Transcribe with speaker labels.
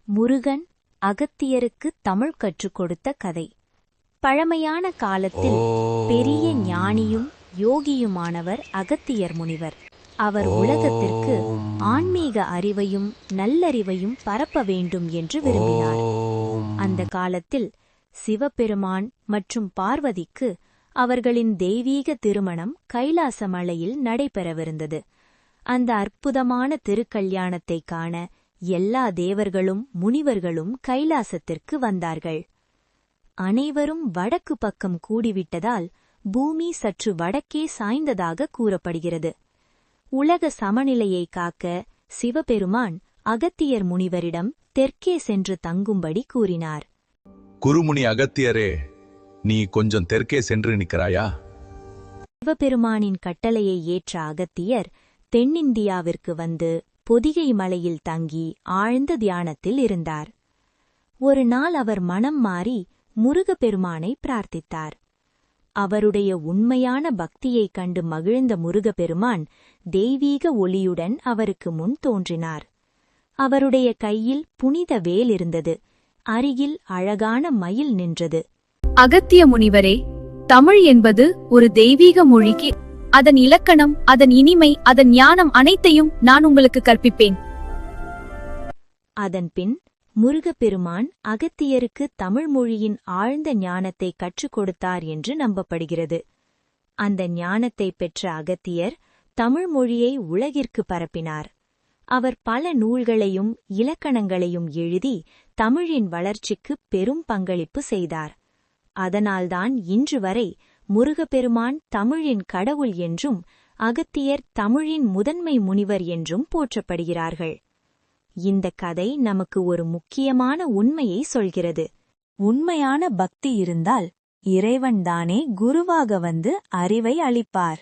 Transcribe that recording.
Speaker 1: முருகன் அகத்தியருக்கு தமிழ் கற்றுக் கொடுத்த கதை. பழமையான காலத்தில் பெரிய ஞானியும் யோகியுமானவர் அகத்தியர் முனிவர். அவர் உலகத்திற்கு ஆன்மீக அறிவையும் நல்லறிவையும் பரப்ப வேண்டும் என்று விரும்பினார். அந்த காலத்தில் சிவபெருமான் மற்றும் பார்வதிக்கு அவர்களின் தெய்வீக திருமணம் கைலாச மலையில் நடைபெறவிருந்தது. அந்த அற்புதமான திருக்கல்யாணத்தை காண எல்லா தேவர்களும் முனிவர்களும் கைலாசத்திற்கு வந்தார்கள். அனைவரும் வடக்கு பக்கம் கூடிவிட்டதால் பூமி சற்று வடக்கே சாய்ந்ததாக கூறப்படுகிறது. உலக சமநிலையை காக்க சிவபெருமான் அகத்தியர் முனிவரிடம் தெற்கே சென்று தங்கும்படி கூறினார்.
Speaker 2: குருமுனி அகத்தியரே, நீ கொஞ்சம் தெற்கே சென்று நிற்கிறாயா?
Speaker 1: சிவபெருமானின் கட்டளையை ஏற்ற அகத்தியர் தென்னிந்தியாவிற்கு வந்து பொதிகை மலையில் தங்கி ஆழ்ந்த தியானத்தில் இருந்தார். ஒரு நாள் அவர் மனம் மாறி முருகப்பெருமானை பிரார்த்தித்தார். அவருடைய உண்மையான பக்தியைக் கண்டு மகிழ்ந்த முருகப்பெருமான் தெய்வீக ஒளியுடன் அவருக்கு முன் தோன்றினார். அவருடைய கையில் புனித வேல் இருந்தது. அருகில் அழகான மயில் நின்றது.
Speaker 3: அகத்திய முனிவரே, தமிழ் என்பது ஒரு தெய்வீக மொழிக்கு அதன் இலக்கணம், அதன் இனிமை, அதன் ஞானம் அனைத்தையும் நான் உங்களுக்கு கற்பிப்பேன்.
Speaker 1: அதன்பின் முருகப்பெருமான் அகத்தியருக்கு தமிழ் மொழியின் ஆழ்ந்த ஞானத்தை கற்றுக் கொடுத்தார் என்று நம்பப்படுகிறது. அந்த ஞானத்தை பெற்ற அகத்தியர் தமிழ் மொழியை உலகிற்கு பரப்பினார். அவர் பல நூல்களையும் இலக்கணங்களையும் எழுதி தமிழின் வளர்ச்சிக்கு பெரும் பங்களிப்பு செய்தார். அதனால்தான் இன்று வரை முருகப்பெருமான் தமிழின் கடவுள் என்றும் அகத்தியர் தமிழின் முதன்மை முனிவர் என்றும் போற்றப்படுகிறார்கள். இந்த கதை நமக்கு ஒரு முக்கியமான உண்மையை சொல்கிறது. உண்மையான பக்தி இருந்தால் இறைவன்தானே குருவாக வந்து அறிவை அளிப்பார்.